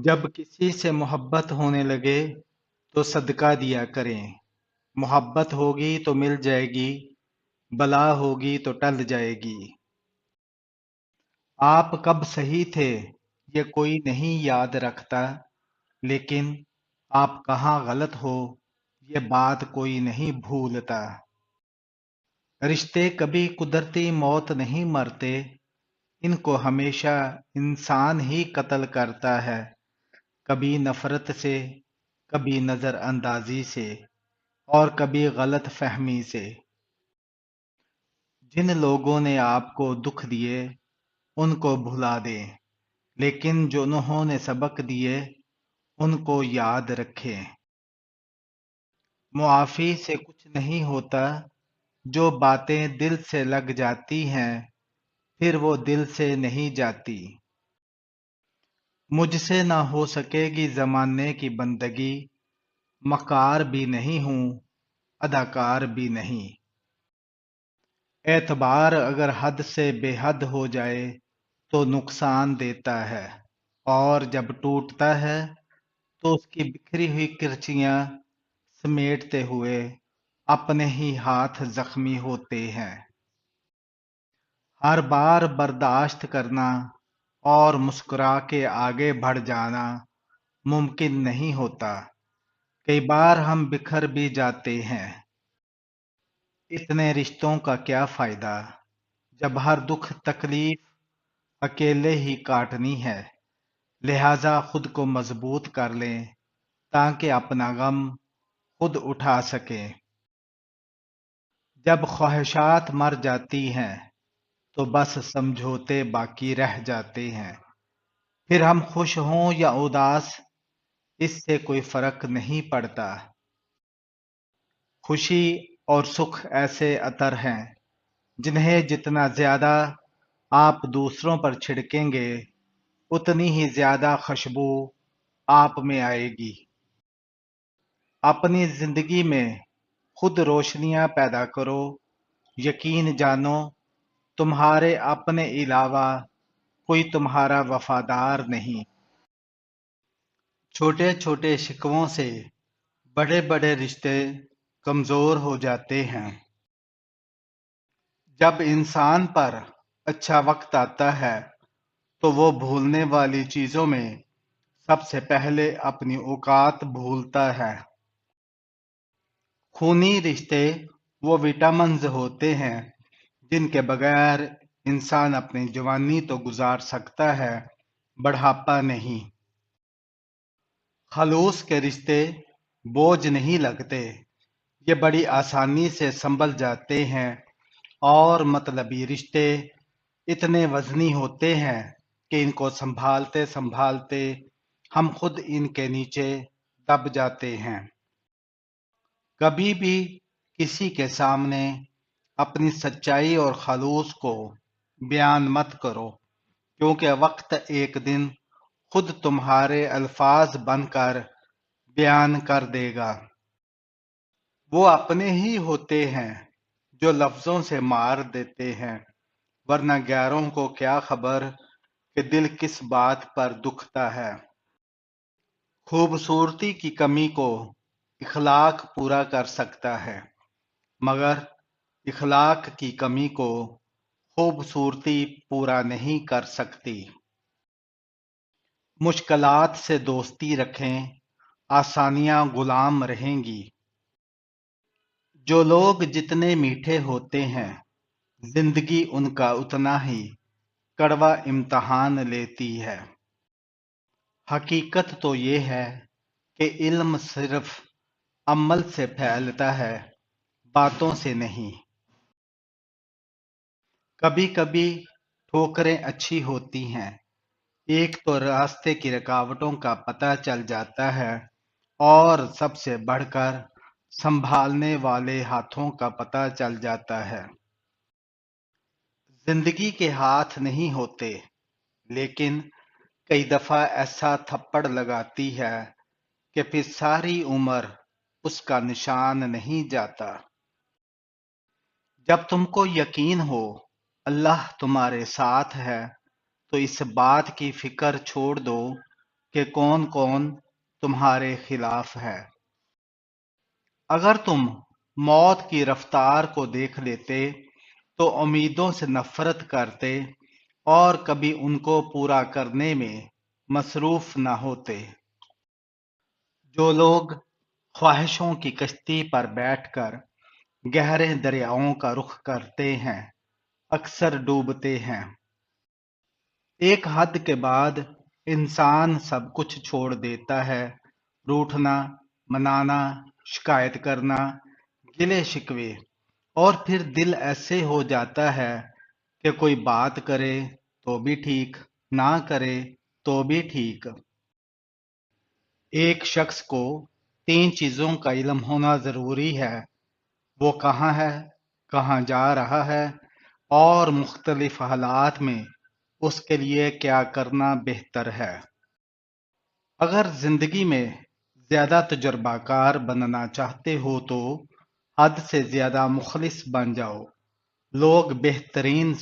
جب کسی سے محبت ہونے لگے تو صدقہ دیا کریں۔ محبت ہوگی تو مل جائے گی، بلا ہوگی تو ٹل جائے گی۔ آپ کب صحیح تھے یہ کوئی نہیں یاد رکھتا، لیکن آپ کہاں غلط ہو یہ بات کوئی نہیں بھولتا۔ رشتے کبھی قدرتی موت نہیں مرتے، ان کو ہمیشہ انسان ہی قتل کرتا ہے، کبھی نفرت سے، کبھی نظر اندازی سے، اور کبھی غلط فہمی سے۔ جن لوگوں نے آپ کو دکھ دیے ان کو بھلا دیں، لیکن جو انہوں نے سبق دیے ان کو یاد رکھیں۔ معافی سے کچھ نہیں ہوتا، جو باتیں دل سے لگ جاتی ہیں پھر وہ دل سے نہیں جاتی۔ مجھ سے نہ ہو سکے گی زمانے کی بندگی، مکار بھی نہیں ہوں، اداکار بھی نہیں۔ اعتبار اگر حد سے بے حد ہو جائے تو نقصان دیتا ہے، اور جب ٹوٹتا ہے تو اس کی بکھری ہوئی کرچیاں سمیٹتے ہوئے اپنے ہی ہاتھ زخمی ہوتے ہیں۔ ہر بار برداشت کرنا اور مسکرا کے آگے بڑھ جانا ممکن نہیں ہوتا۔ کئی بار ہم بکھر بھی جاتے ہیں۔ اتنے رشتوں کا کیا فائدہ جب ہر دکھ تکلیف اکیلے ہی کاٹنی ہے۔ لہذا خود کو مضبوط کر لیں تاکہ اپنا غم خود اٹھا سکیں۔ جب خواہشات مر جاتی ہیں تو بس سمجھوتے باقی رہ جاتے ہیں۔ پھر ہم خوش ہوں یا اداس اس سے کوئی فرق نہیں پڑتا۔ خوشی اور سکھ ایسے عطر ہیں جنہیں جتنا زیادہ آپ دوسروں پر چھڑکیں گے اتنی ہی زیادہ خوشبو آپ میں آئے گی۔ اپنی زندگی میں خود روشنیاں پیدا کرو، یقین جانو تمہارے اپنے علاوہ کوئی تمہارا وفادار نہیں۔ چھوٹے چھوٹے شکووں سے بڑے بڑے رشتے کمزور ہو جاتے ہیں۔ جب انسان پر اچھا وقت آتا ہے تو وہ بھولنے والی چیزوں میں سب سے پہلے اپنی اوقات بھولتا ہے۔ خونی رشتے وہ وٹامنز ہوتے ہیں جن کے بغیر انسان اپنی جوانی تو گزار سکتا ہے، بڑھاپا نہیں۔ خلوص کے رشتے بوجھ نہیں لگتے، یہ بڑی آسانی سے سنبھل جاتے ہیں، اور مطلبی رشتے اتنے وزنی ہوتے ہیں کہ ان کو سنبھالتے سنبھالتے ہم خود ان کے نیچے دب جاتے ہیں۔ کبھی بھی کسی کے سامنے اپنی سچائی اور خلوص کو بیان مت کرو، کیونکہ وقت ایک دن خود تمہارے الفاظ بن کر بیان کر دے گا۔ وہ اپنے ہی ہوتے ہیں جو لفظوں سے مار دیتے ہیں، ورنہ غیروں کو کیا خبر کہ دل کس بات پر دکھتا ہے۔ خوبصورتی کی کمی کو اخلاق پورا کر سکتا ہے، مگر اخلاق کی کمی کو خوبصورتی پورا نہیں کر سکتی۔ مشکلات سے دوستی رکھیں، آسانیاں غلام رہیں گی۔ جو لوگ جتنے میٹھے ہوتے ہیں زندگی ان کا اتنا ہی کڑوا امتحان لیتی ہے۔ حقیقت تو یہ ہے کہ علم صرف عمل سے پھیلتا ہے، باتوں سے نہیں۔ کبھی کبھی ٹھوکریں اچھی ہوتی ہیں، ایک تو راستے کی رکاوٹوں کا پتہ چل جاتا ہے، اور سب سے بڑھ کر سنبھالنے والے ہاتھوں کا پتہ چل جاتا ہے۔ زندگی کے ہاتھ نہیں ہوتے، لیکن کئی دفعہ ایسا تھپڑ لگاتی ہے کہ پھر ساری عمر اس کا نشان نہیں جاتا۔ جب تم کو یقین ہو اللہ تمہارے ساتھ ہے تو اس بات کی فکر چھوڑ دو کہ کون کون تمہارے خلاف ہے۔ اگر تم موت کی رفتار کو دیکھ لیتے تو امیدوں سے نفرت کرتے اور کبھی ان کو پورا کرنے میں مصروف نہ ہوتے۔ جو لوگ خواہشوں کی کشتی پر بیٹھ کر گہرے دریاؤں کا رخ کرتے ہیں اکثر ڈوبتے ہیں۔ ایک حد کے بعد انسان سب کچھ چھوڑ دیتا ہے، روٹھنا، منانا، شکایت کرنا، گلے شکوے، اور پھر دل ایسے ہو جاتا ہے کہ کوئی بات کرے تو بھی ٹھیک، نہ کرے تو بھی ٹھیک۔ ایک شخص کو 3 چیزوں کا علم ہونا ضروری ہے: وہ کہاں ہے، کہاں جا رہا ہے، اور مختلف حالات میں اس کے لیے کیا کرنا بہتر ہے۔ اگر زندگی میں زیادہ تجربہ کار بننا چاہتے ہو تو حد سے زیادہ مخلص بن جاؤ۔ لوگ بہترین